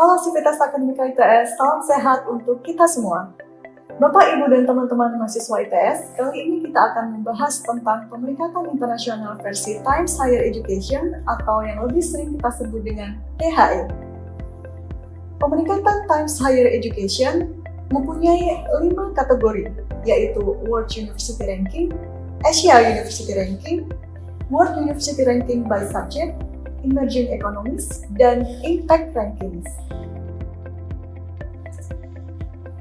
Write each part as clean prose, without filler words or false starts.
Halo Sivitas Akademika ITS, salam sehat untuk kita semua. Bapak, Ibu, dan teman-teman mahasiswa ITS, kali ini kita akan membahas tentang Pemeringkatan Internasional versi Times Higher Education atau yang lebih sering kita sebut dengan THE. Pemeringkatan Times Higher Education mempunyai 5 kategori, yaitu World University Ranking, Asia University Ranking, World University Ranking by Subject, Emerging Economies, dan Impact Rankings.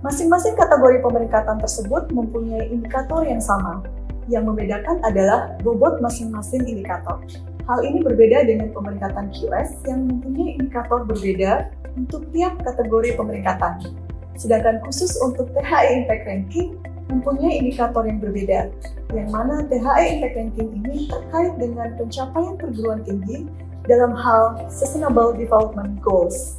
Masing-masing kategori pemeringkatan tersebut mempunyai indikator yang sama. Yang membedakan adalah bobot masing-masing indikator. Hal ini berbeda dengan pemeringkatan QS yang mempunyai indikator berbeda untuk tiap kategori pemeringkatan. Sedangkan khusus untuk THE Impact Ranking mempunyai indikator yang berbeda, yang mana THE Impact Ranking ini terkait dengan pencapaian perguruan tinggi dalam hal Sustainable Development Goals.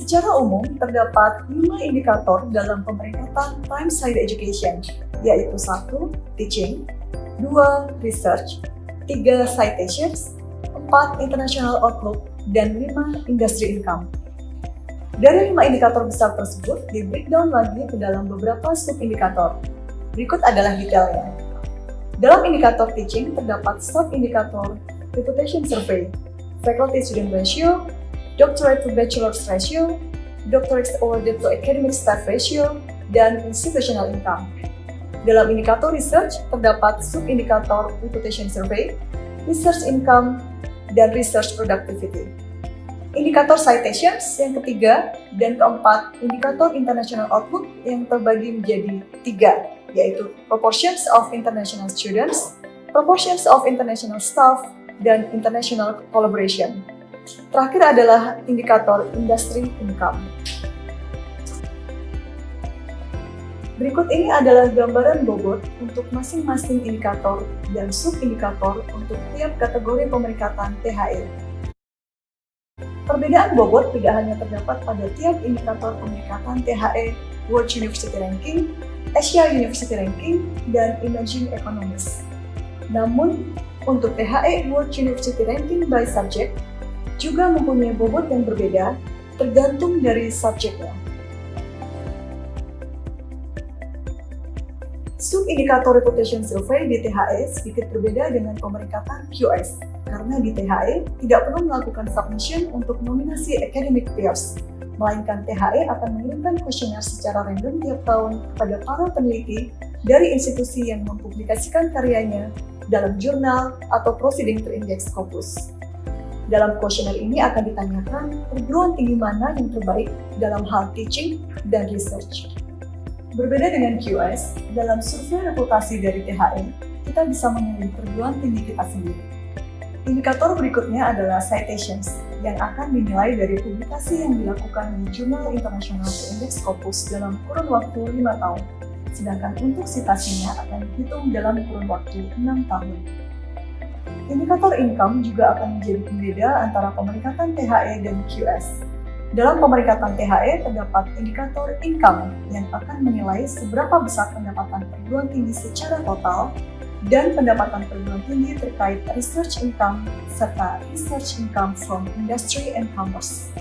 Secara umum, terdapat 5 indikator dalam pemeringkatan Times Higher Education, yaitu 1. Teaching, 2. Research, 3. Citations, 4. International Outlook, dan 5. Industry Income. Dari 5 indikator besar tersebut, di-breakdown lagi ke dalam beberapa sub-indikator. Berikut adalah detailnya. Dalam indikator teaching, terdapat sub-indikator Reputation Survey, Faculty Student Ratio, Doctorate to Bachelor's Ratio, Doctorate awarded to Academic Staff Ratio, dan Institutional Income. Dalam indikator research, terdapat sub-indikator Reputation Survey, Research Income, dan Research Productivity. Indikator citations yang ketiga dan keempat, indikator International Outlook yang terbagi menjadi 3, yaitu Proportions of International Students, Proportions of International Staff, dan International Collaboration. Terakhir adalah indikator Industry Income. Berikut ini adalah gambaran bobot untuk masing-masing indikator dan sub-indikator untuk tiap kategori pemeringkatan THE. Perbedaan bobot tidak hanya terdapat pada tiap indikator pemeringkatan THE, World University Ranking, Asia University Ranking, dan Emerging Economies. Namun, untuk THE World University Ranking by Subject juga mempunyai bobot yang berbeda tergantung dari subjeknya. Sub-indikator Reputation Survey di THE sedikit berbeda dengan pemeringkatan QS, karena di THE tidak perlu melakukan submission untuk nominasi academic peers, melainkan THE akan mengirimkan kuesioner secara random tiap tahun kepada para peneliti dari institusi yang mempublikasikan karyanya dalam jurnal atau proceeding terindeks Scopus. Dalam kuesioner ini akan ditanyakan perguruan tinggi mana yang terbaik dalam hal teaching dan research. Berbeda dengan QS, dalam survei reputasi dari THE, kita bisa memilih perguruan tinggi kita sendiri. Indikator berikutnya adalah citations, yang akan dinilai dari publikasi yang dilakukan di Jurnal Internasional Terindeks Scopus dalam kurun waktu 5 tahun, sedangkan untuk citasinya akan dihitung dalam kurun waktu 6 tahun. Indikator income juga akan menjadi pembeda antara pemeringkatan THE dan QS. Dalam pemeringkatan THE terdapat indikator income yang akan menilai seberapa besar pendapatan perguruan tinggi secara total dan pendapatan perguruan tinggi terkait research income serta research income from industry and commerce.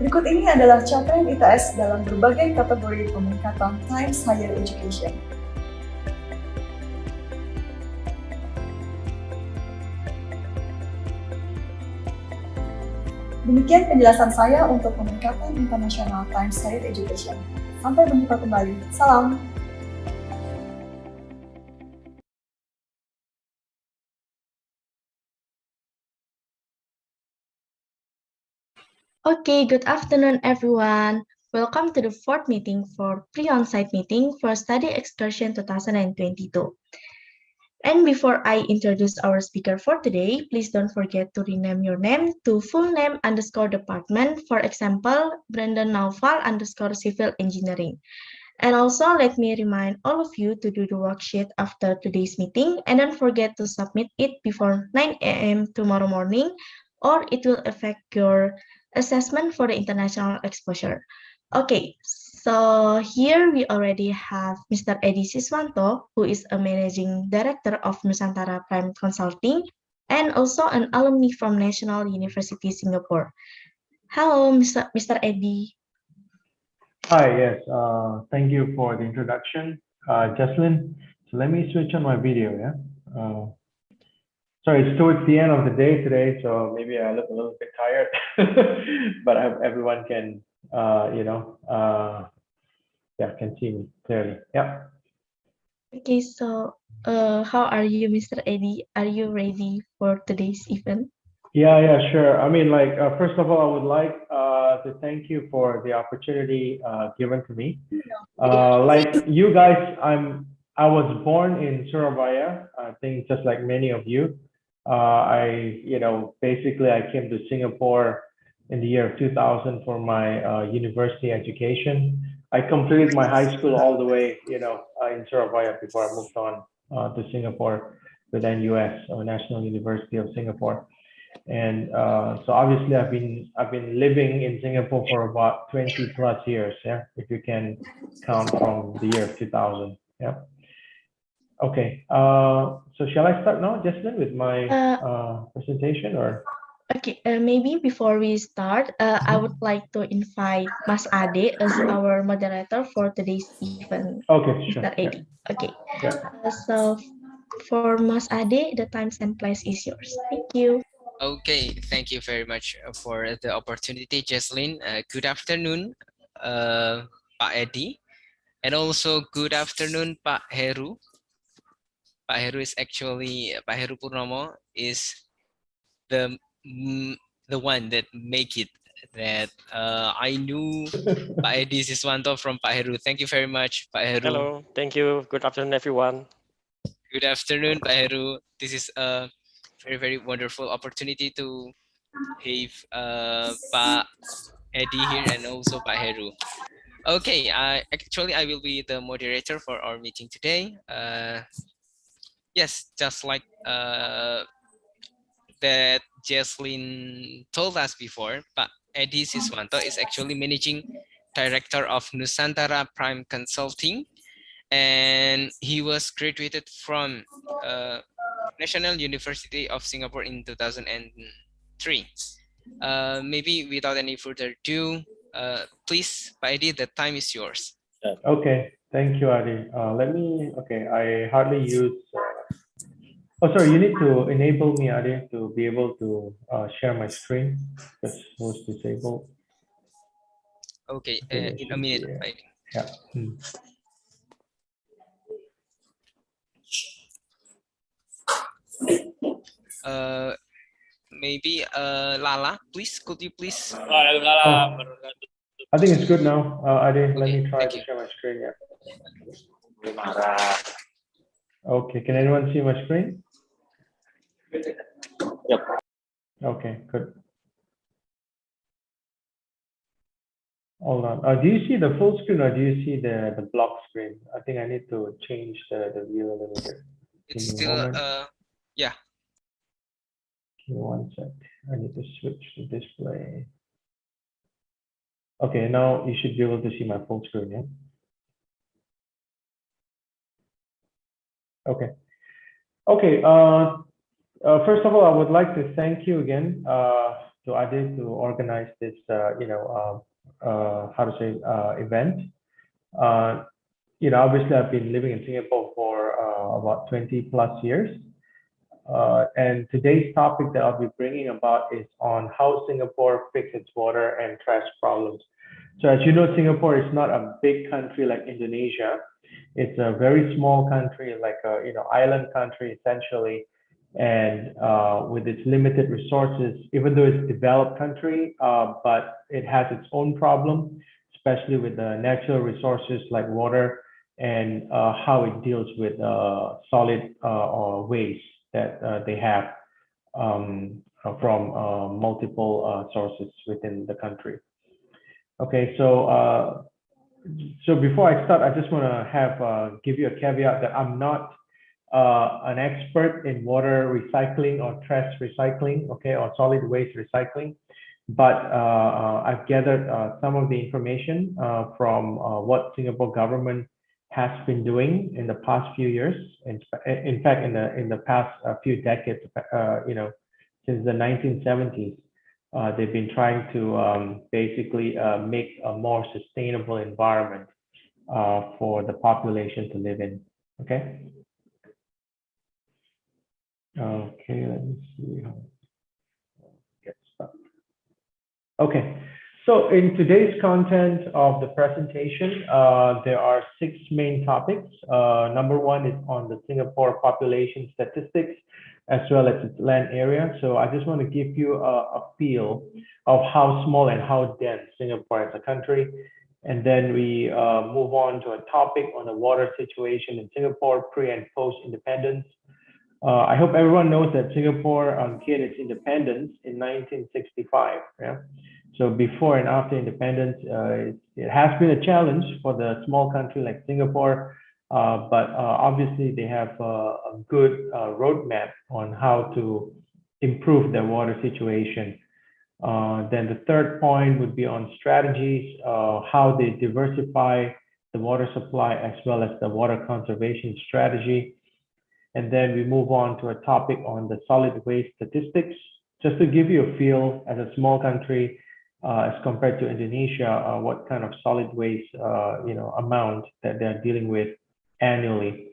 Berikut ini adalah capaian ITS dalam berbagai kategori pemeringkatan Times Higher Education. Demikian penjelasan saya untuk pemeringkatan International Times Higher Education. Sampai berjumpa kembali. Salam! Okay, good afternoon everyone. Welcome to the fourth meeting for Pre-Onsite meeting for Study Excursion 2022. And before I introduce our speaker for today, please don't forget to rename your name to full name _ department. For example, Brandon Naufal _ civil engineering. And also let me remind all of you to do the worksheet after today's meeting and don't forget to submit it before 9 a.m. tomorrow morning or it will affect your assessment for the international exposure. Okay, So here we already have Mr. Edi Siswanto, who is a managing director of Nusantara Prime Consulting and also an alumni from National University Singapore. Hello, Mr. Edi. Hi, yes. Thank you for the introduction, Jocelyn. So let me switch on my video, yeah? Sorry, it's towards the end of the day today, so maybe I look a little bit tired, but everyone can, can see me clearly. Yeah. Okay, so how are you, Mr. Edi? Are you ready for today's event? Yeah, sure. I mean, first of all, I would like to thank you for the opportunity given to me. Like you guys, I was born in Surabaya. I think just like many of you. Basically I came to Singapore in the year of 2000 for my university education. I completed my high school all the way, in Surabaya before I moved on to Singapore with NUS, or National University of Singapore. And so obviously I've been living in Singapore for about 20 plus years, yeah, if you can count from the year of 2000. Yeah. Okay. So shall I start now, Jesslyn, with my presentation, or? Okay, maybe before we start, I would like to invite Mas Ade as our moderator for today's event. Okay, sure. Mr. Edi. Yeah. Okay. Yeah. So for Mas Ade, the times and place is yours. Thank you. Okay, thank you very much for the opportunity, Jesslyn. Good afternoon, Pak Edi, and also good afternoon, Pak Heru. Pak Heru is actually Pak Heru Purnomo is the one that make it that I knew Pak Edi Siswanto from Pak Heru. Thank you very much, Pak Heru. Hello, thank you. Good afternoon, everyone. Good afternoon, Pak Heru. This is a very wonderful opportunity to have Pak Edi here and also Pak Heru. Okay, I will be the moderator for our meeting today. Yes, just like that Jesslyn told us before, Pak Edi Siswanto is actually managing director of Nusantara Prime Consulting, and he was graduated from National University of Singapore in 2003. Maybe without any further ado, please, Pak Edi, the time is yours. Okay, thank you, Adi. I hardly use. Oh, sorry, you need to enable me, Adi, to be able to share my screen because it was disabled. Okay, in a minute, Pak Edi. Yeah. Maybe Lala, please, could you please? Oh, I think it's good now. Adi, let Okay, me try to share my screen. Yeah. Okay, can anyone see my screen? Yep. Okay, good. Hold on. Do you see the full screen or do you see the block screen? I think I need to change the view a little bit. It's still yeah. Give me one sec. I need to switch to display. Okay, now you should be able to see my full screen, yeah? Okay. Okay. First of all, I would like to thank you again to Adi to organize this, event. Obviously, I've been living in Singapore for about 20 plus years. And today's topic that I'll be bringing about is on how Singapore fixes its water and trash problems. So as you know, Singapore is not a big country like Indonesia. It's a very small country, like a island country essentially. And with its limited resources, even though it's a developed country, but it has its own problem, especially with the natural resources like water and how it deals with solid waste that they have from multiple sources within the country. Okay, so before I start, I just want to give you a caveat that I'm not an expert in water recycling or trash recycling, okay, or solid waste recycling. but I've gathered some of the information from what Singapore government has been doing in the past few years. In fact, in the past few decades, since the 1970s, they've been trying to basically make a more sustainable environment for the population to live in. Okay. Okay, let me see how get started. Okay, so in today's content of the presentation, there are 6 main topics. Number 1 is on the Singapore population statistics as well as its land area. So I just want to give you a feel of how small and how dense Singapore is a country. And then we move on to a topic on the water situation in Singapore pre and post independence. I hope everyone knows that Singapore gained its independence in 1965. Yeah? So before and after independence, it has been a challenge for the small country like Singapore, but obviously they have a good roadmap on how to improve their water situation. Then the third point would be on strategies, how they diversify the water supply as well as the water conservation strategy. And then we move on to a topic on the solid waste statistics, just to give you a feel as a small country as compared to Indonesia, what kind of solid waste amount that they're dealing with annually.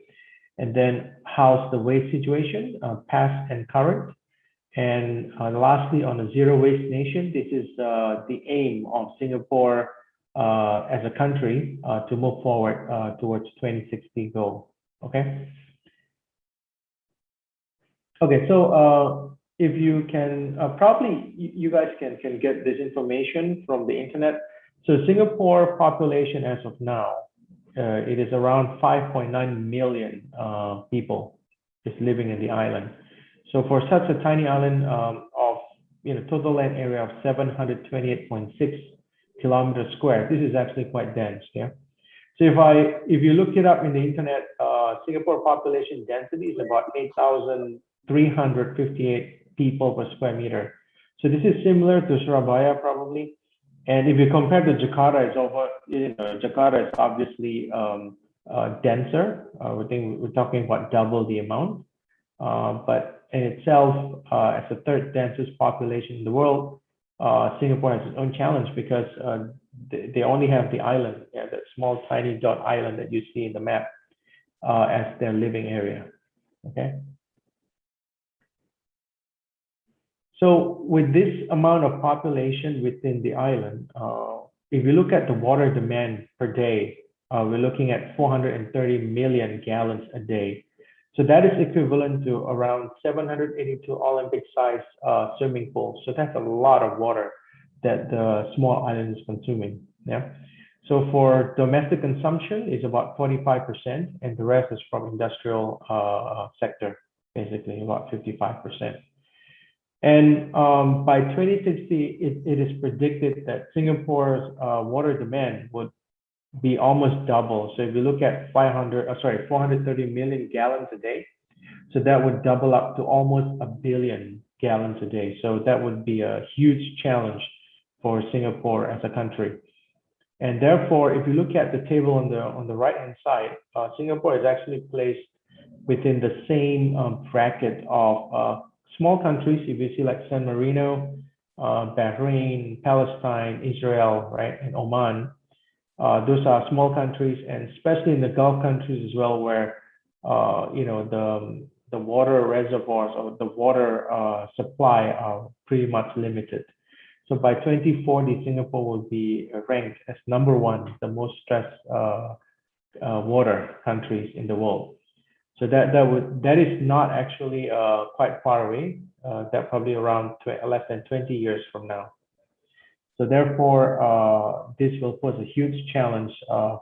And then how's the waste situation, past and current. And lastly, on a zero waste nation, this is the aim of Singapore as a country to move forward towards 2060 goal. Okay. Okay, so if you can, probably you guys can get this information from the internet. So Singapore population as of now, it is around 5.9 million people is living in the island. So for such a tiny island of total land area of 728.6 kilometers square, this is actually quite dense. Yeah. So if you look it up in the internet, Singapore population density is about 8,358 people per square meter. So this is similar to Surabaya probably. And if you compare to Jakarta, it's over. Jakarta is obviously denser. We're talking about double the amount. But in itself, as the third densest population in the world, Singapore has its own challenge because they only have the island, that small tiny dot island that you see in the map as their living area. Okay. So with this amount of population within the island, if you look at the water demand per day, we're looking at 430 million gallons a day. So that is equivalent to around 782 Olympic-sized swimming pools. So that's a lot of water that the small island is consuming. Yeah. So for domestic consumption, it's about 45%, and the rest is from industrial sector, basically about 55%. And by 2060, it is predicted that Singapore's water demand would be almost double. So if you look at 430 million gallons a day, so that would double up to almost 1 billion gallons a day. So that would be a huge challenge for Singapore as a country. And therefore, if you look at the table on the right-hand side, Singapore is actually placed within the same bracket of small countries. If you see like San Marino, Bahrain, Palestine, Israel, right, and Oman. Those are small countries, and especially in the Gulf countries as well, where the water reservoirs or the water supply are pretty much limited. So by 2040, Singapore will be ranked as #1, the most stressed water countries in the world. So that is not actually quite far away. That probably around less than 20 years from now. So therefore, this will pose a huge challenge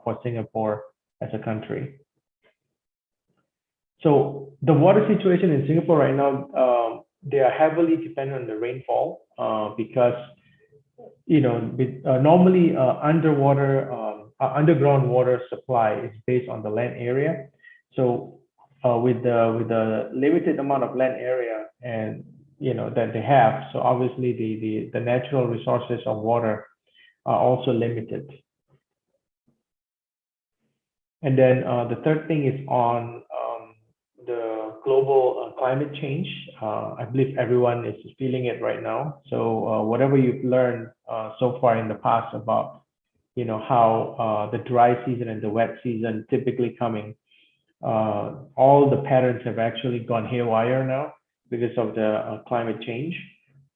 for Singapore as a country. So the water situation in Singapore right now, they are heavily dependent on the rainfall because, normally underground water supply is based on the land area. So with the limited amount of land area and that they have. So obviously the natural resources of water are also limited. And then the third thing is on the global climate change. I believe everyone is feeling it right now. So whatever you've learned so far in the past about how the dry season and the wet season typically coming, all the patterns have actually gone haywire now because of the climate change.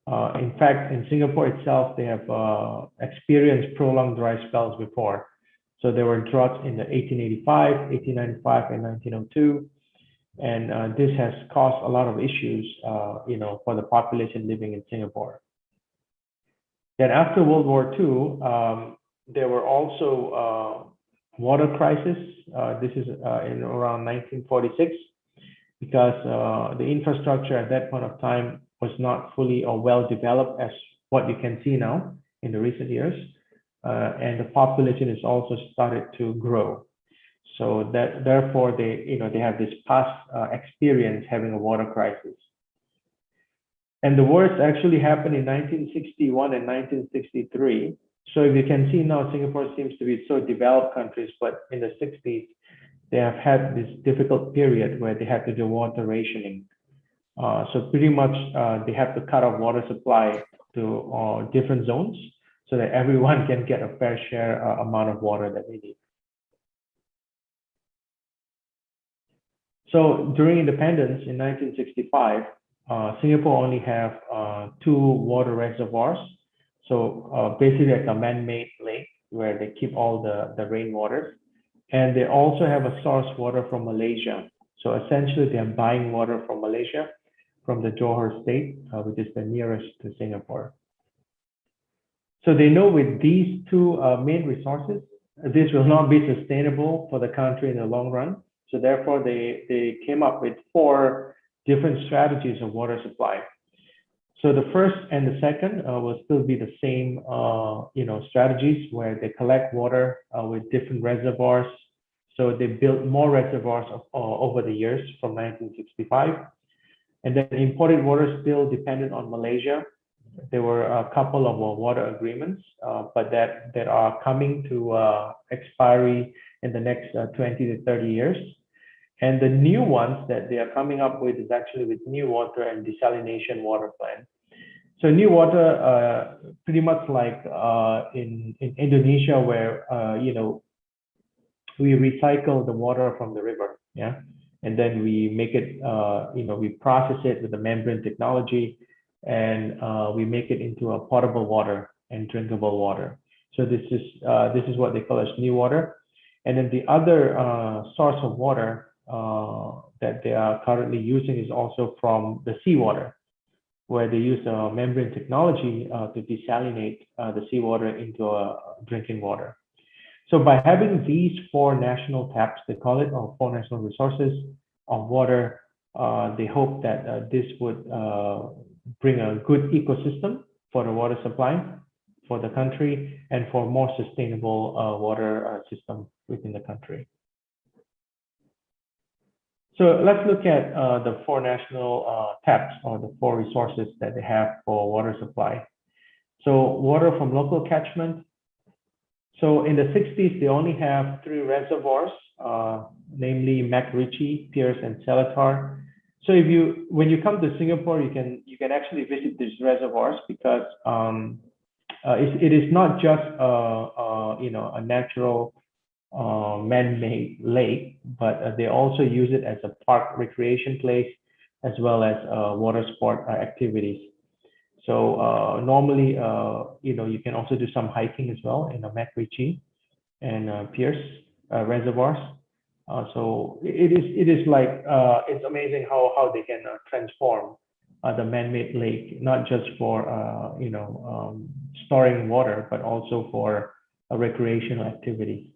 In fact, in Singapore itself, they have experienced prolonged dry spells before. So there were droughts in the 1885, 1895, and 1902. And this has caused a lot of issues, for the population living in Singapore. Then after World War II, there were also water crisis. This is in around 1946, because the infrastructure at that point of time was not fully or well developed as what you can see now in the recent years. And the population has also started to grow. So that therefore they have this past experience having a water crisis. And the worst actually happened in 1961 and 1963. So if you can see now, Singapore seems to be so developed countries, but in the 60s, they have had this difficult period where they had to do water rationing. So pretty much they have to cut off water supply to different zones so that everyone can get a fair share amount of water that they need. So during independence in 1965, Singapore only have 2 water reservoirs. So basically like a man-made lake where they keep all the rainwater. And they also have a source water from Malaysia. So essentially they are buying water from Malaysia, from the Johor state, which is the nearest to Singapore. So they know with these 2 main resources, this will not be sustainable for the country in the long run. So therefore they came up with 4 different strategies of water supply. So the first and the second will still be the same, strategies where they collect water with different reservoirs. So they built more reservoirs over the years from 1965. And then imported water still depended on Malaysia. There were a couple of water agreements, but that are coming to expiry in the next 20 to 30 years. And the new ones that they are coming up with is actually with new water and desalination water plant. So new water, pretty much like in Indonesia, where we recycle the water from the river, yeah, and then we make it, we process it with the membrane technology, and we make it into a potable water and drinkable water. So this is what they call as new water. And then the other source of water that they are currently using is also from the seawater, where they use membrane technology to desalinate the seawater into drinking water. So by having these 4 national taps, they call it, or 4 national resources of water, they hope that this would bring a good ecosystem for the water supply for the country and for more sustainable water system within the country. So let's look at the 4 national taps, or the 4 resources that they have for water supply. So water from local catchment. So in the 60s, they only have 3 reservoirs, namely MacRitchie, Pierce, and Seletar. So when you come to Singapore, you can actually visit these reservoirs because it is not just a natural man-made lake, but they also use it as a park recreation place as well as water sport activities. So normally, you can also do some hiking as well in the MacRitchie and Pierce reservoirs. So it is like it's amazing how they can transform the man-made lake, not just for storing water, but also for recreational activities.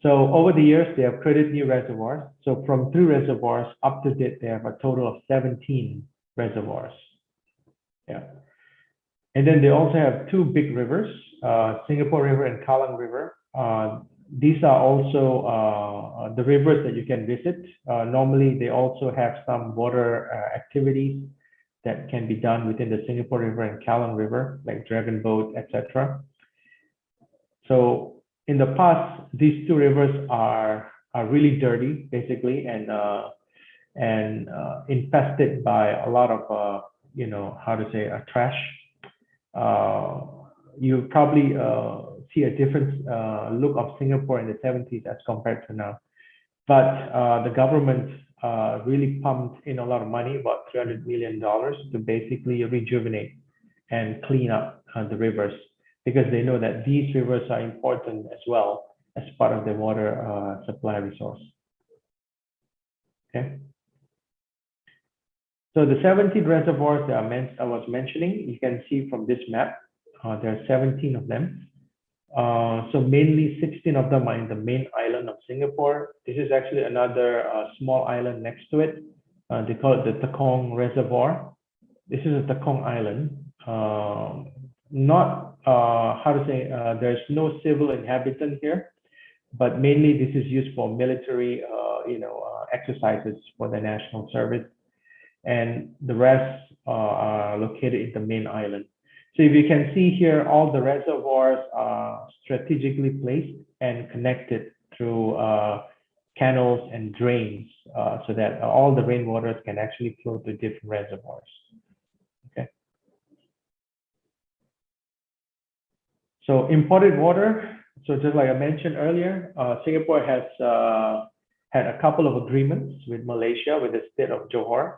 So over the years, they have created new reservoirs. So from 3 reservoirs up to date, they have a total of 17 reservoirs. Yeah. And then they also have 2 big rivers, Singapore River and Kallang River. these are also the rivers that you can visit. Normally, they also have some water activities that can be done within the Singapore River and Kallang River, like dragon boat, etc. So in the past, these two rivers are really dirty, basically, and infested by a lot of you know, how to say, trash. You probably see a different look of Singapore in the 70s as compared to now. But the government really pumped in a lot of money, about $300 million, to basically rejuvenate and clean up the rivers, because they know that these rivers are important as well as part of the water supply resource. Okay. So the 17 reservoirs that I was mentioning, you can see from this map, there are 17 of them. So mainly 16 of them are in the main island of Singapore. This is actually another small island next to it. They call it the Tekong Reservoir. This is a Tekong Island. Not, how to say, there's no civil inhabitant here, but mainly this is used for military, you know, exercises for the national service. And the rest are located in the main island. So if you can see here, all the reservoirs are strategically placed and connected through canals and drains, so that all the rainwaters can actually flow to different reservoirs. Okay. So imported water. So just like I mentioned earlier, Singapore has had a couple of agreements with Malaysia, with the state of Johor.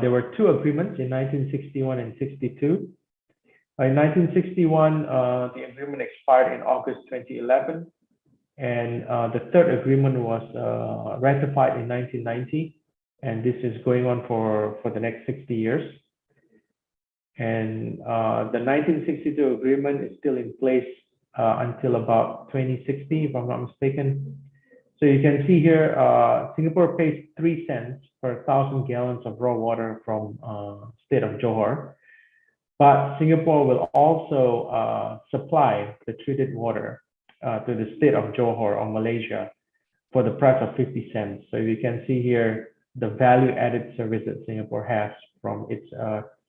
There were two agreements in 1961 and 62. In 1961, the agreement expired in August 2011, and the third agreement was ratified in 1990, and this is going on for the next 60 years. And the 1962 agreement is still in place until about 2060, if I'm not mistaken. So you can see here, Singapore pays 3 cents per 1,000 gallons of raw water from state of Johor. But Singapore will also supply the treated water to the state of Johor or Malaysia for the price of 50 cents. So you can see here the value-added service that Singapore has from its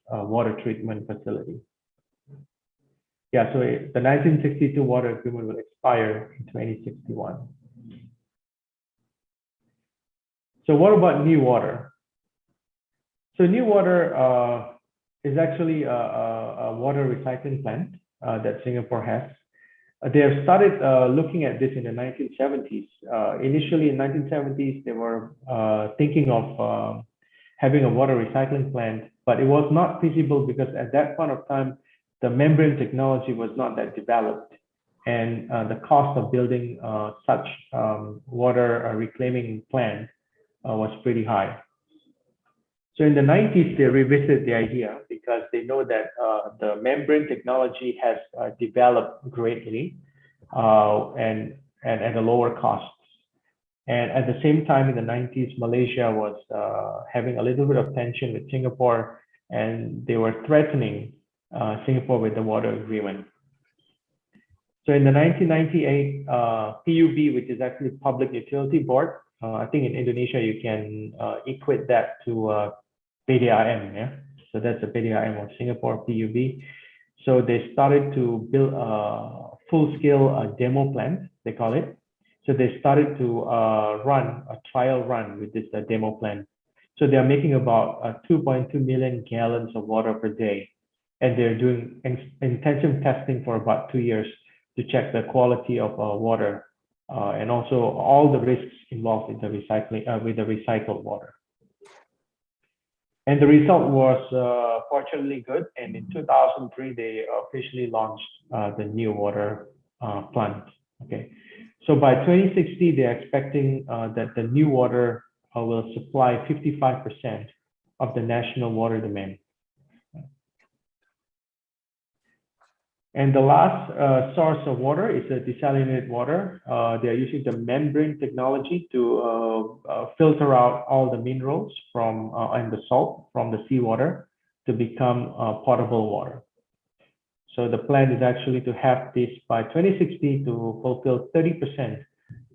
water treatment facility. Yeah, so the 1962 water agreement will expire in 2061. So what about new water? So new water is actually a water recycling plant that Singapore has. They have started looking at this in the 1970s. Initially in 1970s, they were thinking of having a water recycling plant, but it was not feasible because at that point of time, the membrane technology was not that developed, and the cost of building such water reclaiming plant was pretty high. So in the 90s, they revisited the idea because they know that the membrane technology has developed greatly and at a lower cost. And at the same time, in the 90s, Malaysia was having a little bit of tension with Singapore, and they were threatening Singapore with the water agreement. So in the 1998, PUB, which is actually Public Utility Board, I think in Indonesia, you can equate that to PDAM, yeah? So that's the PDAM of Singapore, PUB. So they started to build a full-scale demo plant, they call it. So they started to run a trial run with this demo plant. So they're making about 2.2 million gallons of water per day. And they're doing intensive testing for about 2 years to check the quality of water and also all the risks involved in the recycling with the recycled water. And the result was fortunately good. And in 2003, they officially launched the new water plant. Okay, so by 2060, they're expecting that the new water will supply 55% of the national water demand. And the last source of water is the desalinated water. They are using the membrane technology to filter out all the minerals from and the salt from the seawater to become potable water. So the plan is actually to have this by 2060 to fulfill 30%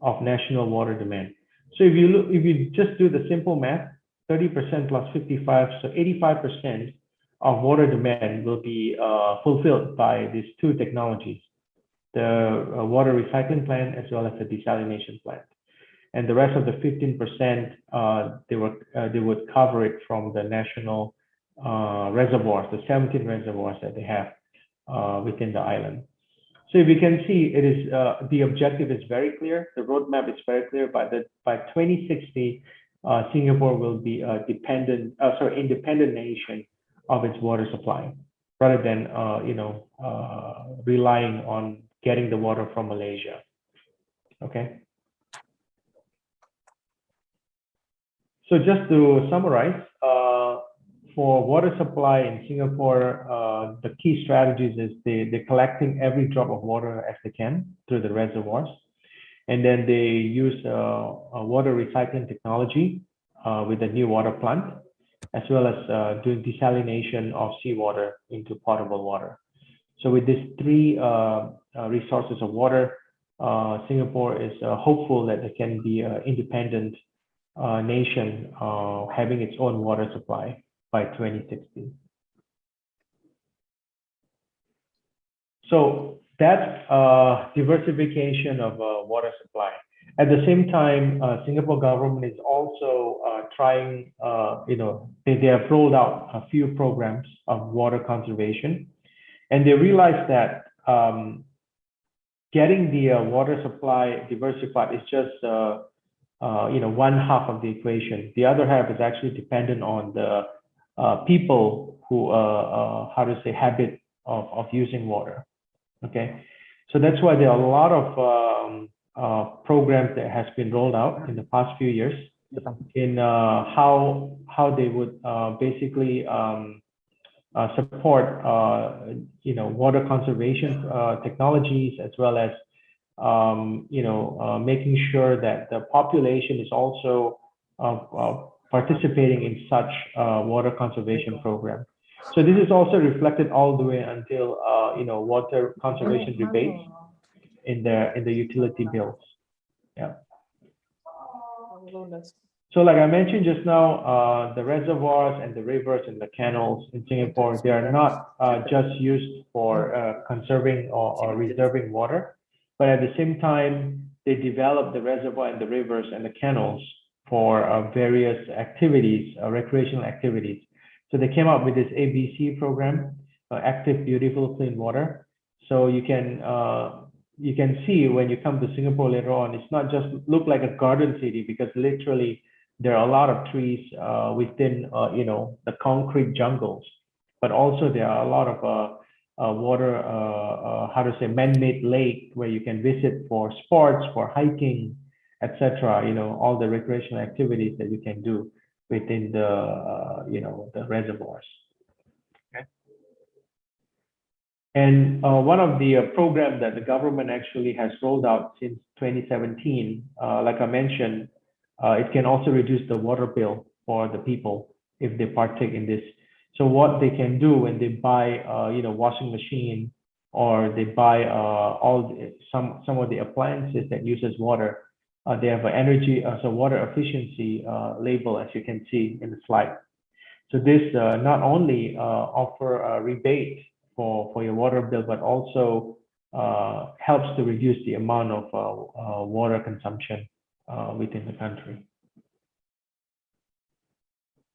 of national water demand. So if you just do the simple math, 30% plus 55, so 85% of water demand will be fulfilled by these two technologies, the water recycling plant as well as the desalination plant. And the rest of the 15%, they would cover it from the national reservoirs, the 17 reservoirs that they have within the island. So if you can see, it is the objective is very clear. The roadmap is very clear. By 2060, Singapore will be a independent nation of its water supply, rather than relying on getting the water from Malaysia. Okay. So just to summarize, for water supply in Singapore, the key strategies is they're collecting every drop of water as they can through the reservoirs. And then they use a water recycling technology with a new water plant, as well as doing desalination of seawater into potable water. So with these three resources of water, Singapore is hopeful that it can be an independent nation having its own water supply by 2060. So that's diversification of water supply. At the same time, Singapore government is also trying, they have rolled out a few programs of water conservation, and they realize that getting the water supply diversified is just one half of the equation. The other half is actually dependent on the people who habit of using water. Okay, so that's why there are a lot of programs that has been rolled out in the past few years in how they would basically support water conservation technologies, as well as making sure that the population is also participating in such water conservation program. So this is also reflected all the way until water conservation rebates in the utility bills. Yeah. So like I mentioned just now, the reservoirs and the rivers and the canals in Singapore, they are not just used for conserving or reserving water, but at the same time, they develop the reservoir and the rivers and the canals for various activities, recreational activities. So they came up with this ABC program, Active, Beautiful, Clean Water. So you can see when you come to Singapore later on, it's not just look like a garden city, because literally there are a lot of trees within the concrete jungles, but also there are a lot of water, man-made lake where you can visit for sports, for hiking, etc. All the recreational activities that you can do within the reservoirs. Okay. And one of the programs that the government actually has rolled out since 2017, like I mentioned, it can also reduce the water bill for the people if they partake in this. So what they can do when they buy, washing machine, or they buy some of the appliances that uses water, they have an energy, water efficiency label, as you can see in the slide. So this not only offer a rebate for your water bill, but also helps to reduce the amount of water consumption within the country.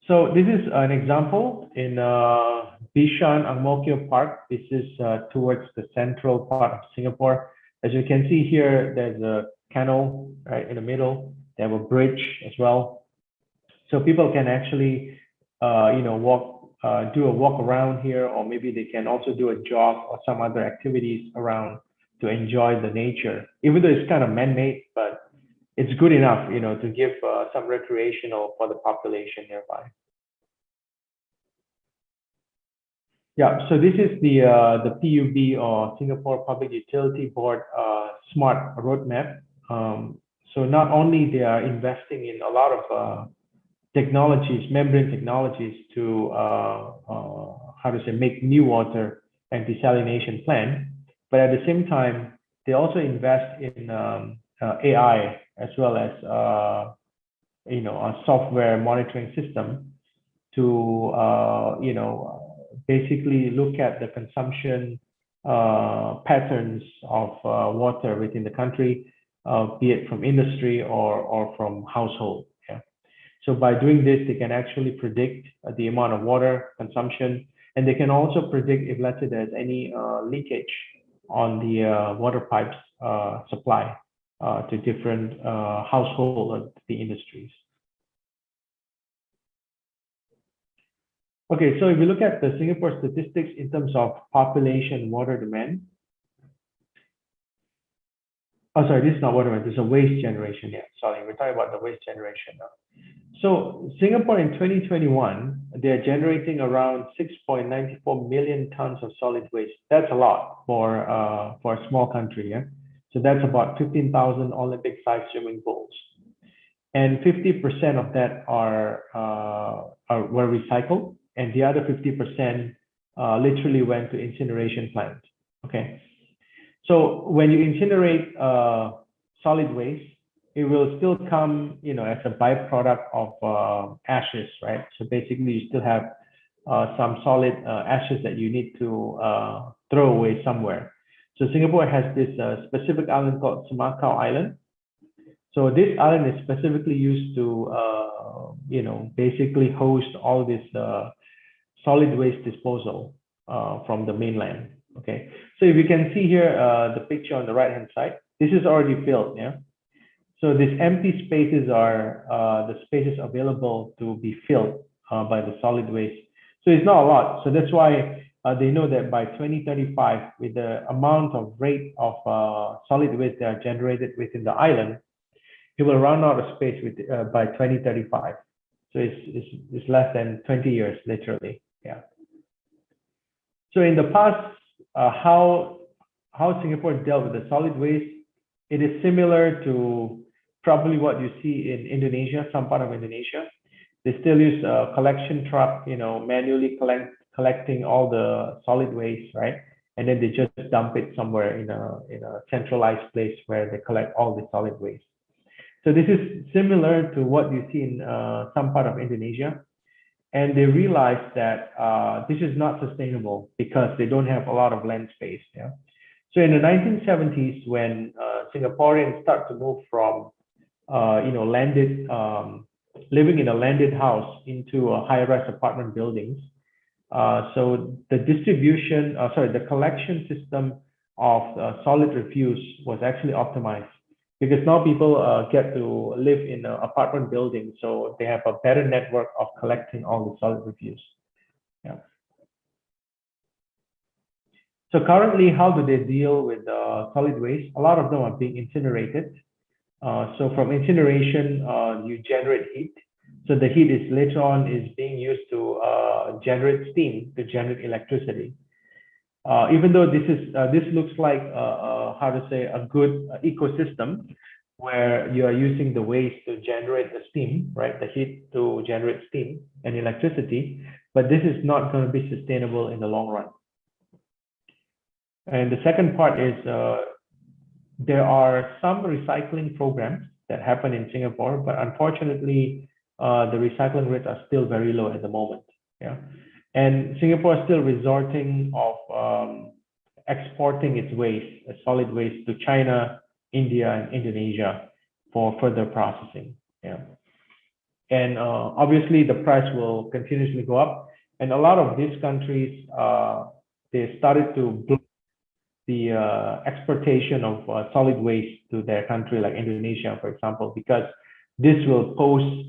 So this is an example in Bishan Ang Mo Kio Park. This is towards the central part of Singapore. As you can see here, there's a canal right in the middle. They have a bridge as well. So people can actually, do a walk around here, or maybe they can also do a jog or some other activities around to enjoy the nature. Even though it's kind of man-made, but it's good enough, to give some recreational for the population nearby. Yeah, so this is the PUB, or Singapore Public Utility Board Smart Roadmap. So not only they are investing in a lot of technologies, membrane technologies to make new water and desalination plant. But at the same time, they also invest in AI as well as a software monitoring system to basically look at the consumption patterns of water within the country, be it from industry or from household. Yeah. So by doing this, they can actually predict the amount of water consumption, and they can also predict if, let's say, there's any leakage on the water pipes supply to different household or the industries. Okay, so if you look at the Singapore statistics in terms of population water demand. Oh, sorry, this is not water demand, this is a waste generation. Yeah, sorry, we're talking about the waste generation now. So Singapore in 2021, they're generating around 6.94 million tons of solid waste. That's a lot for a small country. Yeah, so that's about 15,000 Olympic-sized swimming pools, and 50% of that were recycled, and the other 50% literally went to incineration plants. Okay, so when you incinerate solid waste, it will still come, as a byproduct of ashes, right? So basically, you still have some solid ashes that you need to throw away somewhere. So Singapore has this specific island called Semakau Island. So this island is specifically used to, basically host all this solid waste disposal from the mainland. Okay, so if you can see here the picture on the right-hand side, this is already filled. Yeah. So these empty spaces are the spaces available to be filled by the solid waste. So it's not a lot. So that's why they know that by 2035, with the amount of rate of solid waste that are generated within the island, it will run out of space by 2035. So it's less than 20 years, literally. Yeah. So in the past, how Singapore dealt with the solid waste, it is similar to probably what you see in Indonesia, some part of Indonesia. They still use a collection truck, manually collecting all the solid waste, right? And then they just dump it somewhere in a centralized place where they collect all the solid waste. So this is similar to what you see in some part of Indonesia. And they realized that this is not sustainable because they don't have a lot of land space. Yeah. So in the 1970s, when Singaporeans start to move from landed, living in a landed house into high-rise apartment buildings, so the the collection system of solid refuse was actually optimized, because now people get to live in an apartment building, so they have a better network of collecting all the solid refuse. Yeah. So currently, how do they deal with solid waste? A lot of them are being incinerated. So from incineration, you generate heat. So the heat is later on is being used to generate steam, to generate electricity. Even though this looks like a good ecosystem where you are using the waste to generate the steam, right? The heat to generate steam and electricity, but this is not going to be sustainable in the long run. And the second part is there are some recycling programs that happen in Singapore, but unfortunately, the recycling rates are still very low at the moment. Yeah. And Singapore is still resorting of exporting its waste, solid waste, to China, India, and Indonesia for further processing. Yeah. And obviously, the price will continuously go up. And a lot of these countries, they started to block the exportation of solid waste to their country, like Indonesia, for example, because this will pose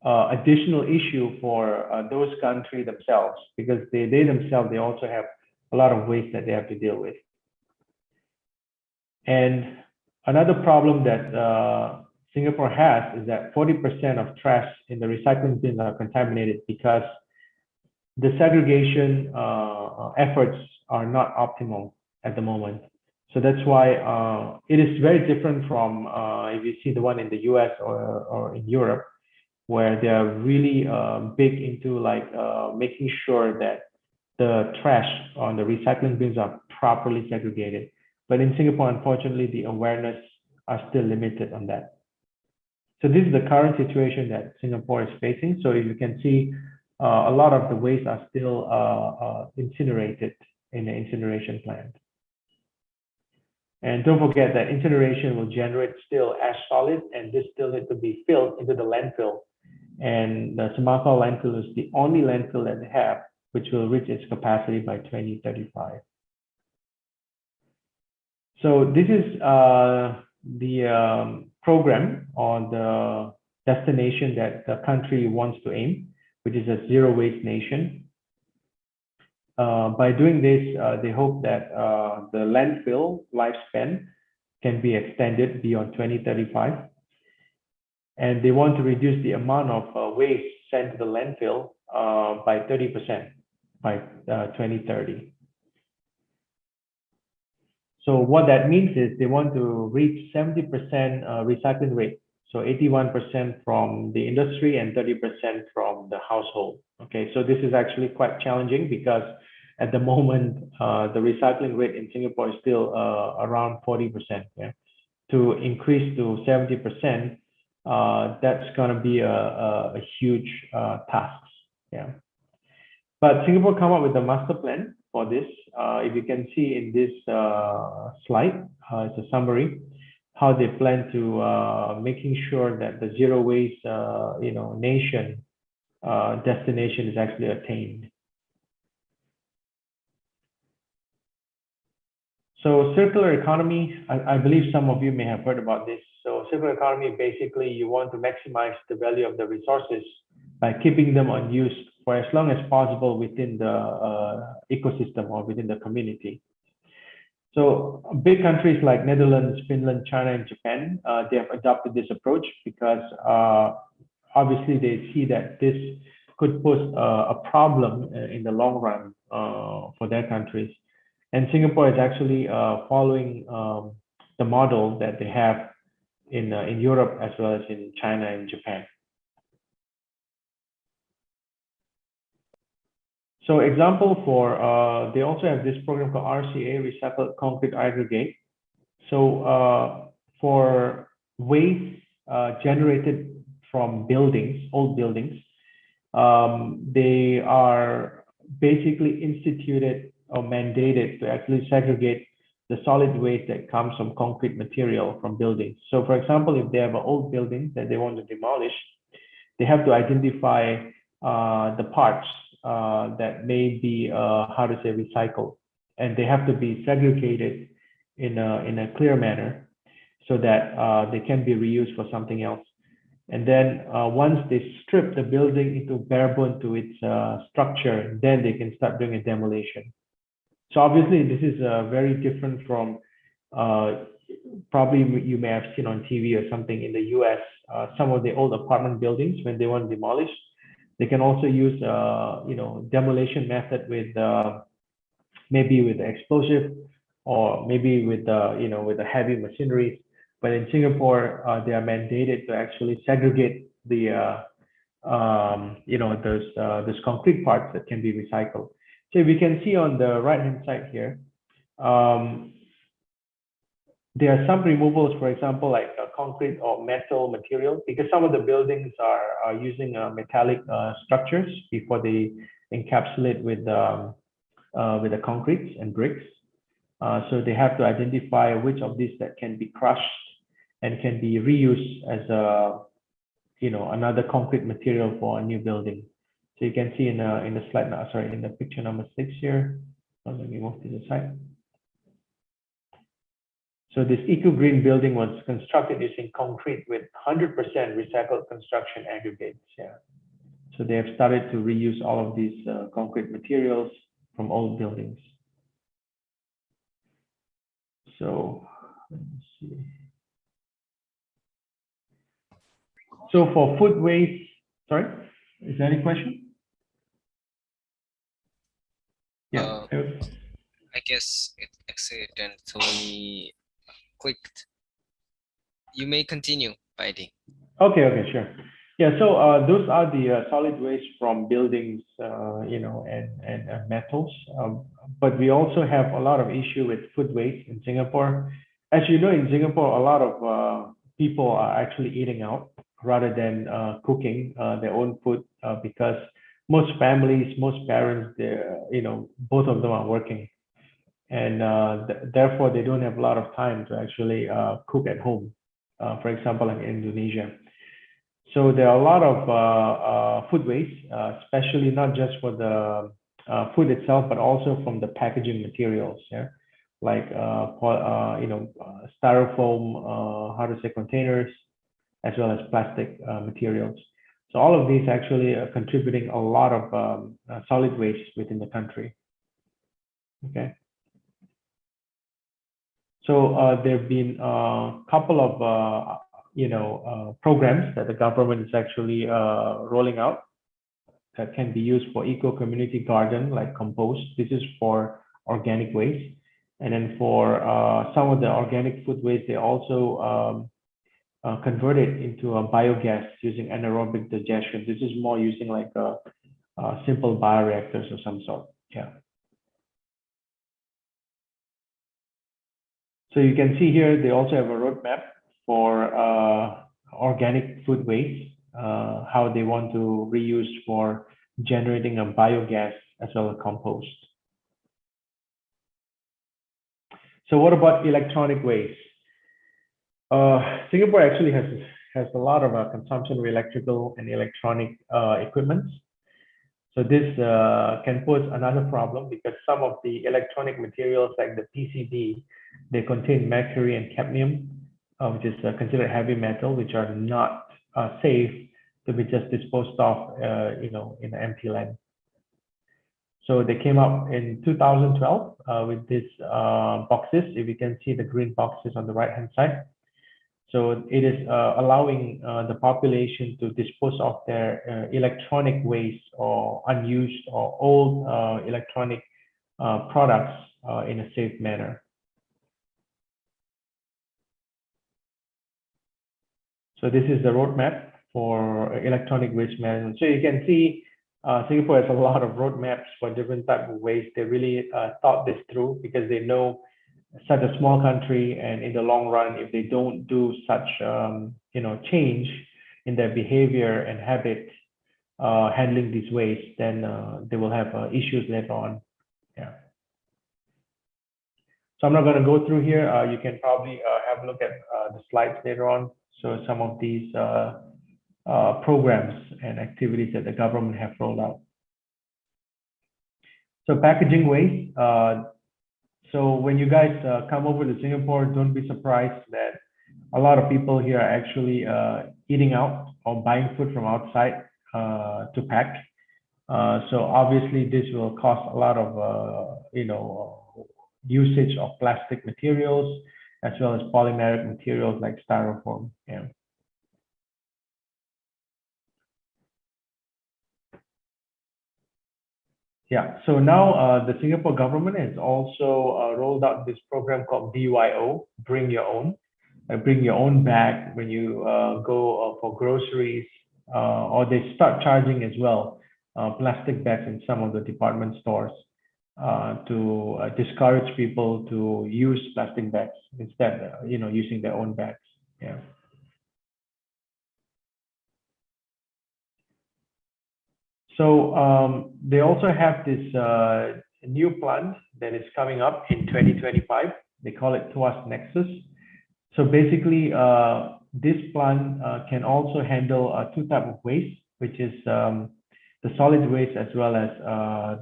additional issue for those countries themselves, because they themselves, they also have a lot of waste that they have to deal with. And another problem that Singapore has is that 40% of trash in the recycling bins are contaminated, because the segregation efforts are not optimal at the moment. So that's why it is very different from if you see the one in the US or in Europe, where they are really big into making sure that the trash on the recycling bins are properly segregated. But in Singapore, unfortunately, the awareness are still limited on that. So this is the current situation that Singapore is facing. So you can see a lot of the waste are still incinerated in the incineration plant. And don't forget that incineration will generate still ash solid, and this still needs to be filled into the landfill. And the Semakau landfill is the only landfill that they have, which will reach its capacity by 2035. So this is the program or the destination that the country wants to aim, which is a zero waste nation. By doing this, they hope that the landfill lifespan can be extended beyond 2035. And they want to reduce the amount of waste sent to the landfill by 30% by 2030. So what that means is they want to reach 70% recycling rate. So 81% from the industry and 30% from the household. Okay, so this is actually quite challenging because at the moment, the recycling rate in Singapore is still around 40%. Yeah? To increase to 70%, that's going to be a huge task. Yeah. But Singapore come up with a master plan for this. If you can see in this slide, it's a summary how they plan to making sure that the zero waste nation destination is actually attained. So circular economy, I believe some of you may have heard about this. So circular economy, basically you want to maximize the value of the resources by keeping them unused for as long as possible within the ecosystem or within the community. So big countries like Netherlands, Finland, China, and Japan, they have adopted this approach because obviously they see that this could pose a problem in the long run for their countries. And Singapore is actually following the model that they have in Europe as well as in China and Japan. So example for, they also have this program called RCA, Recycled Concrete Aggregate. So for waste generated from buildings, old buildings, they are basically instituted or mandated to actually segregate the solid waste that comes from concrete material from buildings. So for example, if they have an old building that they want to demolish, they have to identify the parts that may be, recycled. And they have to be segregated in a clear manner so that they can be reused for something else. And then once they strip the building into bare bone to its structure, then they can start doing a demolition. So obviously this is very different from probably you may have seen on TV or something in the US, some of the old apartment buildings when they want to demolish, they can also use demolition method with maybe with explosive or maybe with with the heavy machinery. But in Singapore, they are mandated to actually segregate the those concrete parts that can be recycled. So we can see on the right hand side here, there are some removals, for example, like concrete or metal material, because some of the buildings are using metallic structures before they encapsulate with the concrete and bricks. So they have to identify which of these that can be crushed and can be reused as a another concrete material for a new building. So you can see in the slide now, sorry, in the picture number 6 here. Let me move to the side. So this eco-green building was constructed using concrete with 100% recycled construction aggregates. Yeah. So they have started to reuse all of these concrete materials from old buildings. So let me see. So for food waste, sorry, is there any question? Yeah. I guess it accidentally clicked. You may continue, Pak Edi. Okay, sure. Yeah, so those are the solid waste from buildings, and metals. But we also have a lot of issue with food waste in Singapore. As you know, in Singapore, a lot of people are actually eating out rather than cooking their own food because most families, most parents, both of them are working, and therefore they don't have a lot of time to actually cook at home. For example, in Indonesia. So there are a lot of food waste, especially not just for the food itself, but also from the packaging materials. Yeah, like styrofoam, how to say, containers, as well as plastic materials. So all of these actually are contributing a lot of solid waste within the country. Okay. So there have been a couple of programs that the government is actually rolling out that can be used for eco-community garden, like compost. This is for organic waste. And then for some of the organic food waste, they also convert it into a biogas using anaerobic digestion. This is more using like a simple bioreactors of some sort. Yeah. So you can see here, they also have a roadmap for organic food waste, how they want to reuse for generating a biogas as well as compost. So what about electronic waste? Singapore actually has a lot of consumption of electrical and electronic equipment. So this can pose another problem because some of the electronic materials like the PCB, they contain mercury and cadmium, which is considered heavy metal, which are not safe to be just disposed of, in an empty land. So they came up in 2012 with these boxes. If you can see the green boxes on the right-hand side. So it is allowing the population to dispose of their electronic waste or unused or old electronic products in a safe manner. So this is the roadmap for electronic waste management. So you can see Singapore has a lot of roadmaps for different types of waste. They really thought this through because they know such a small country, and in the long run, if they don't do such change in their behavior and habit handling these waste, then they will have issues later on. Yeah. So I'm not going to go through here. You can probably have a look at the slides later on. So some of these programs and activities that the government have rolled out. So packaging waste. So when you guys come over to Singapore, don't be surprised that a lot of people here are actually eating out or buying food from outside to pack. So obviously this will cost a lot of usage of plastic materials as well as polymeric materials like styrofoam. Yeah. Yeah, so now the Singapore government has also rolled out this program called BYO, Bring Your Own. Bring your own bag when you go for groceries, or they start charging as well plastic bags in some of the department stores to discourage people to use plastic bags instead, using their own bags. Yeah. So they also have this new plant that is coming up in 2025. They call it Tuas Nexus. So basically, this plant can also handle two types of waste, which is the solid waste as well as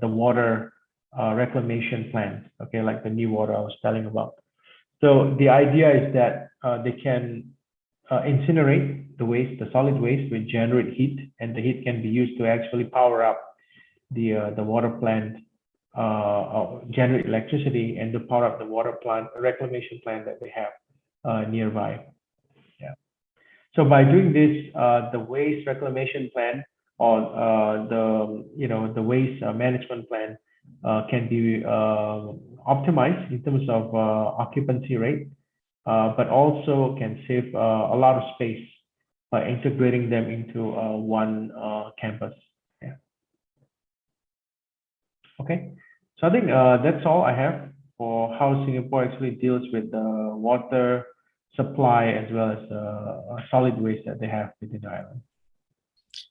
the water reclamation plant. Okay, like the new water I was telling about. So the idea is that they can incinerate the waste, the solid waste, will generate heat, and the heat can be used to actually power up the water plant, generate electricity, and to power up the water plant reclamation plant that they have nearby. Yeah. So by doing this, the waste reclamation plan or the waste management plan can be optimized in terms of occupancy rate, but also can save a lot of space by integrating them into one campus. Yeah. Okay. So I think that's all I have for how Singapore actually deals with the water supply as well as solid waste that they have within the island.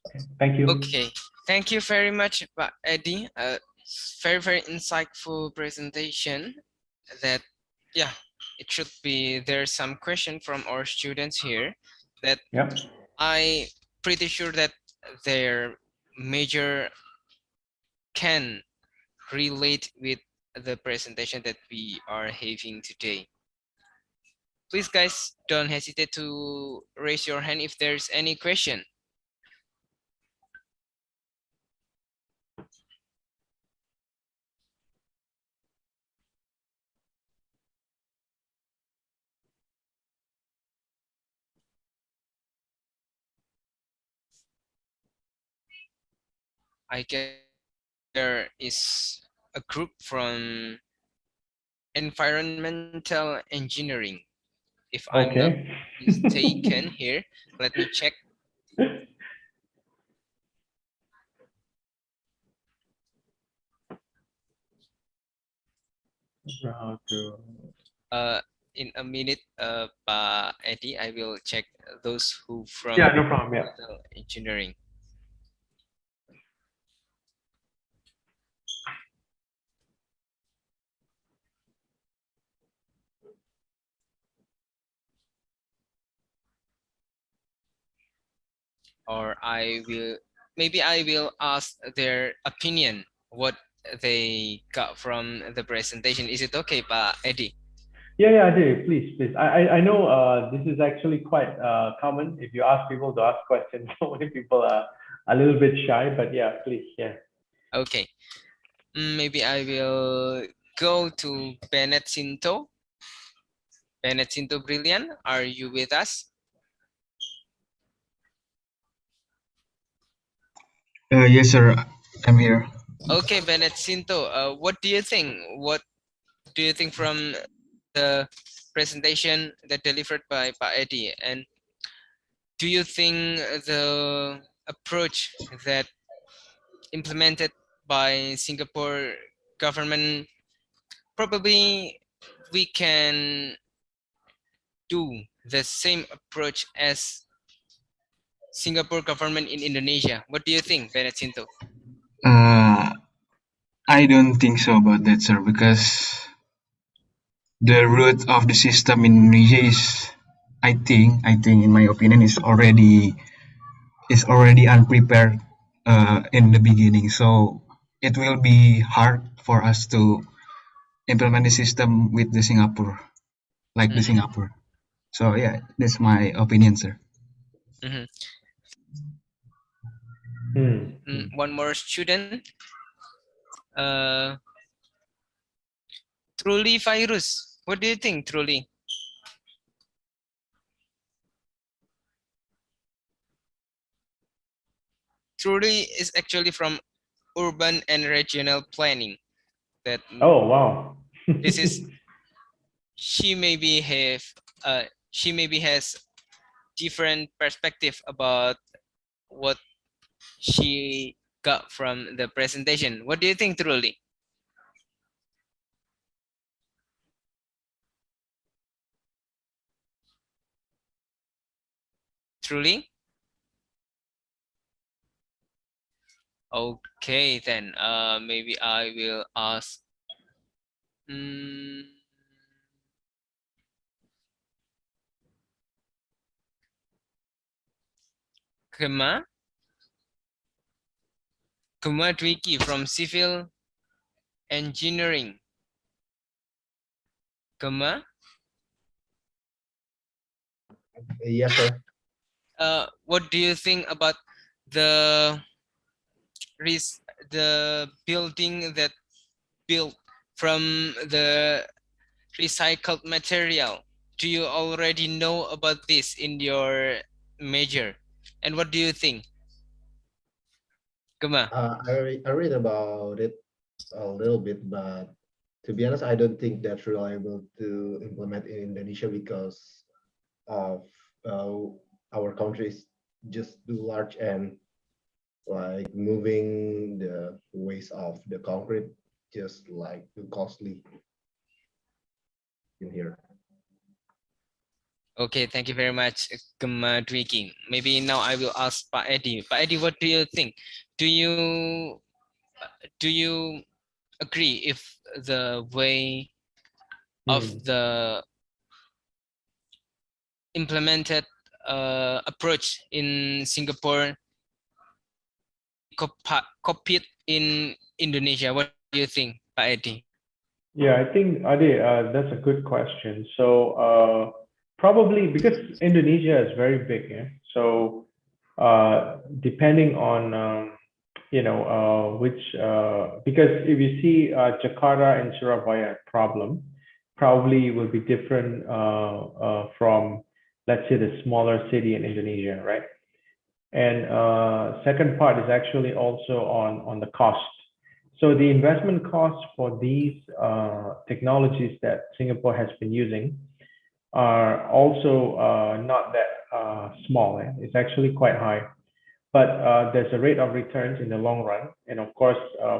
Okay. Thank you. Okay, thank you very much, Pak Eddie. Very, very insightful presentation that, yeah, it should be, there's some question from our students here that Yep. I pretty sure that their major can relate with the presentation that we are having today. Please guys, don't hesitate to raise your hand if there's any question. I guess there is a group from environmental engineering. If I'm not Okay. mistaken here, let me check. How to... In a minute, Pak Eddie, I will check those who from Yeah, no problem. Yeah. environmental engineering. Or maybe I will ask their opinion, what they got from the presentation. Is it okay, Pak Eddie? Yeah, I do. Please, please. I know this is actually quite common. If you ask people to ask questions, so many people are a little bit shy, but yeah, please, yeah. Okay. Maybe I will go to Bennett Sinto. Bennett Sinto Brilliant, are you with us? Yes, sir. I'm here. Okay, Bennett Sinto, what do you think? What do you think from the presentation that delivered by Pak Eddie? And do you think the approach that implemented by Singapore government, probably we can do the same approach as Singapore government in Indonesia? What do you think, Bennett Sinto? I don't think so about that, sir, because the root of the system in Indonesia is, I think, in my opinion, is already unprepared in the beginning. So it will be hard for us to implement the system with the Singapore, like the Singapore. So yeah, that's my opinion, sir. One more student. Truly virus. What do you think, Truly? Truly is actually from urban and regional planning. That Oh, wow. this is, she maybe has different perspective about what she got from the presentation. What do you think, Truly? Truly? Okay, then maybe I will ask. Kema Dwiki from Civil Engineering. Kema? Yes, sir. What do you think about the building that built from the recycled material? Do you already know about this in your major? And what do you think? Kema? I read about it a little bit, but to be honest, I don't think that's reliable to implement in Indonesia because of our country's just do large and like moving the waste of the concrete just like too costly in here. Okay, thank you very much, Gemma Dwiki. Maybe now I will ask Pak Eddie. Pak Eddie, what do you think? Do you agree if the way of the implemented approach in Singapore copied in Indonesia? What do you think, Pak Eddie? Yeah, I think Ade, that's a good question. So probably because Indonesia is very big, yeah. So depending on which because if you see Jakarta and Surabaya problem, probably will be different from, let's say, the smaller city in Indonesia, right? And second part is actually also on the cost. So the investment costs for these technologies that Singapore has been using are also not that small. It's actually quite high. But there's a rate of returns in the long run, and of course,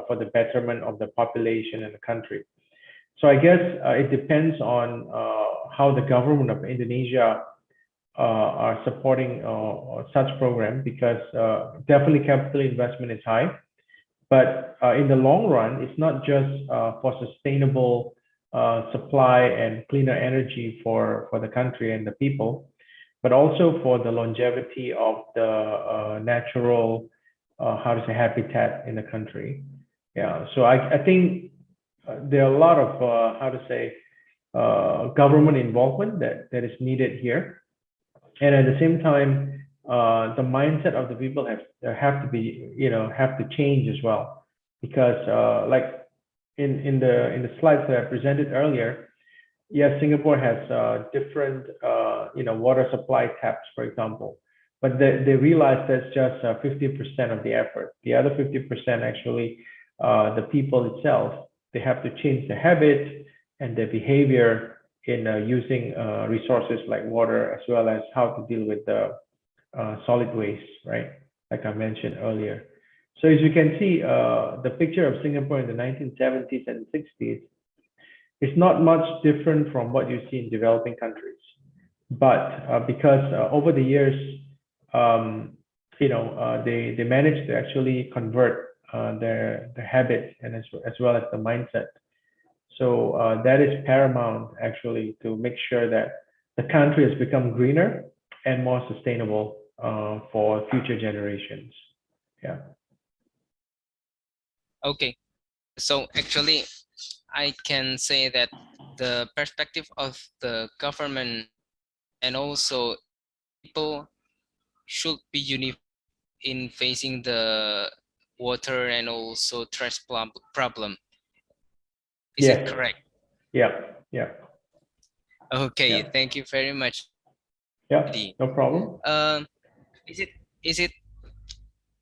for the betterment of the population and the country. So I guess it depends on how the government of Indonesia are supporting such program, because definitely capital investment is high. But in the long run, it's not just for sustainable supply and cleaner energy for the country and the people, but also for the longevity of the natural, habitat in the country. Yeah, so I think there are a lot of, government involvement that is needed here. And at the same time, the mindset of the people have to change as well, because like in the slides that I presented earlier, yes, Singapore has different water supply taps, for example, but they realize that's just 50% of the effort. The other 50% actually, the people itself, they have to change the habit and their behavior in using resources like water, as well as how to deal with the solid waste, right? Like I mentioned earlier. So as you can see, the picture of Singapore in the 1970s and 60s is not much different from what you see in developing countries. But because over the years, they managed to actually convert their habits and as well as the mindset. So that is paramount, actually, to make sure that the country has become greener and more sustainable for future generations. Yeah. Okay, so actually, I can say that the perspective of the government and also people should be unified in facing the water and also trash problem. Is it correct? Yeah. Okay, Yeah. thank you very much. Yeah, no problem. Is it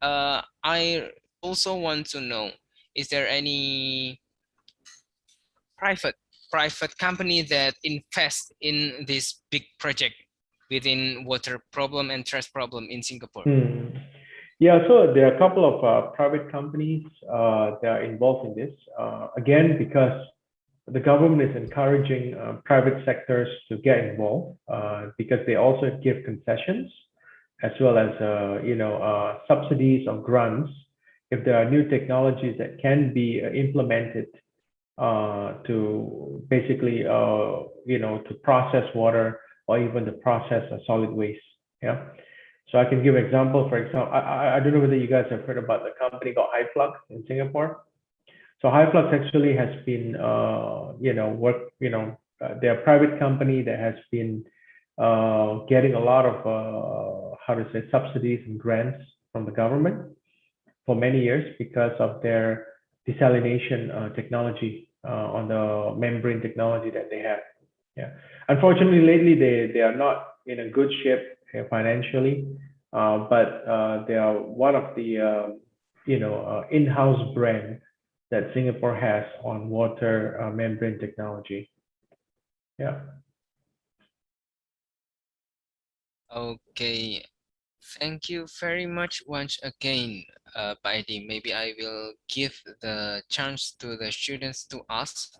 I also want to know, is there any private company that invest in this big project within water problem and trash problem in Singapore? Yeah, so there are a couple of private companies that are involved in this. Again, because the government is encouraging private sectors to get involved, because they also give concessions as well as subsidies or grants if there are new technologies that can be implemented to basically to process water or even to process a solid waste. Yeah. So I can give an example. For example, I don't know whether you guys have heard about the company called Hyflux in Singapore. So Hyflux actually has been, they're a private company that has been getting a lot of, subsidies and grants from the government for many years because of their desalination technology on the membrane technology that they have. Yeah. Unfortunately, lately they are not in a good shape financially, but they are one of the in-house brand that Singapore has on water membrane technology. Yeah. Okay, Thank you very much once again, Pak Edi. Maybe I will give the chance to the students to ask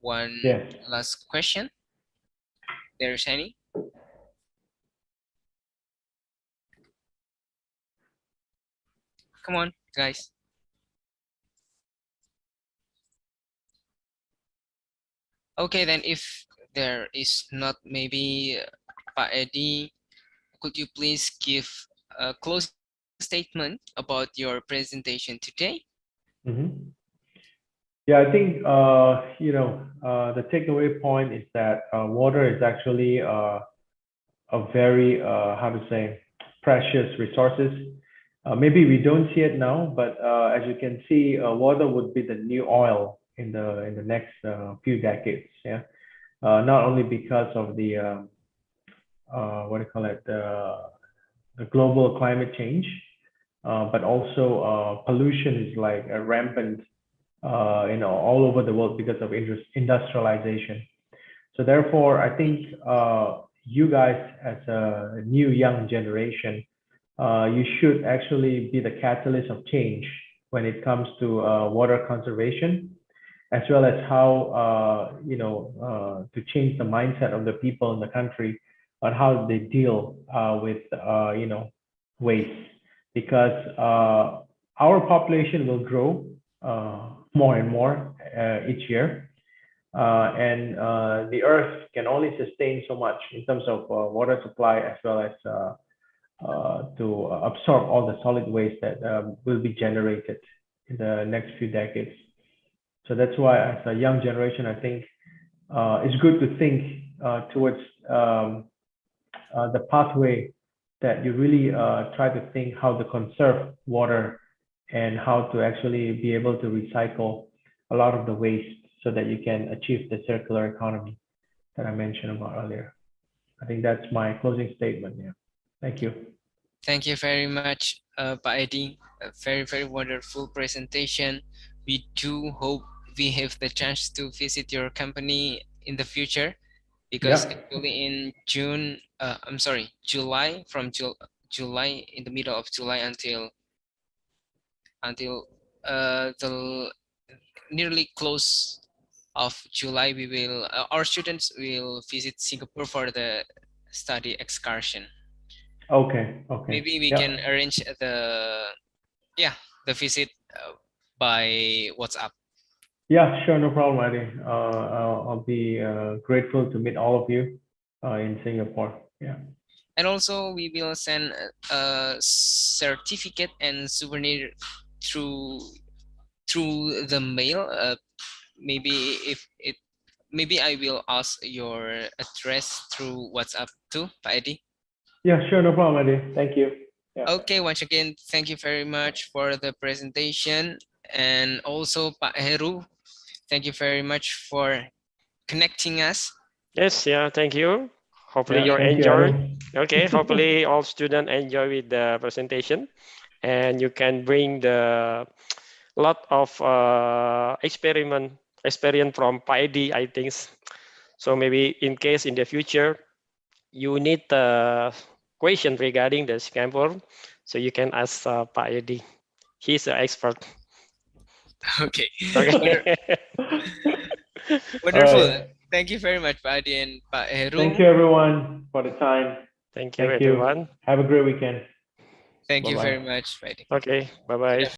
one Yes. last question. There's any? Come on, guys. Okay, then if there is not, maybe Pak Edi, could you please give a closing statement about your presentation today? Mm-hmm. Yeah, I think the takeaway point is that water is actually a very how to say precious resources. Maybe we don't see it now, but as you can see, water would be the new oil in the next few decades. Yeah, not only because of the what do you call it, the global climate change, but also pollution is like rampant, all over the world because of industrialization. So therefore, I think you guys as a new young generation, you should actually be the catalyst of change when it comes to water conservation, as well as how to change the mindset of the people in the country on how they deal with waste, because our population will grow more and more each year, and the earth can only sustain so much in terms of water supply, as well as to absorb all the solid waste that will be generated in the next few decades. So that's why, as a young generation, I think it's good to think towards the pathway that you really try to think how to conserve water and how to actually be able to recycle a lot of the waste so that you can achieve the circular economy that I mentioned about earlier. I think that's my closing statement. Yeah. Thank you. Thank you very much, Pak Edi. A very, very wonderful presentation. We do hope we have the chance to visit your company in the future, because actually in July, from July, in the middle of July until the nearly close of July, we will our students will visit Singapore for the study excursion. Okay. Maybe we can arrange the visit by WhatsApp. Yeah, sure, no problem, Adi. I'll be grateful to meet all of you in Singapore. Yeah. And also we will send a certificate and souvenir through the mail. Maybe maybe I will ask your address through WhatsApp too, Pak Edi. Yeah, sure, no problem, Adi. Thank you. Yeah. Okay, once again, thank you very much for the presentation, and also Pak Heru, thank you very much for connecting us. Yes, yeah, thank you. Hopefully Yeah, you thank you, enjoy. Adi. Okay, hopefully all students enjoy with the presentation, and you can bring the lot of experience from PID, I think. So maybe in case in the future you need a question regarding the Singapore, so you can ask PID. He's an expert. Okay. Okay. Wonderful. Right. Thank you very much, Pak Adi and Pak Heru. Thank you, everyone, for the time. Thank you, Thank everyone. you. Have a great weekend. Thank you Bye-bye. very much, Pak Adi. Okay, bye-bye.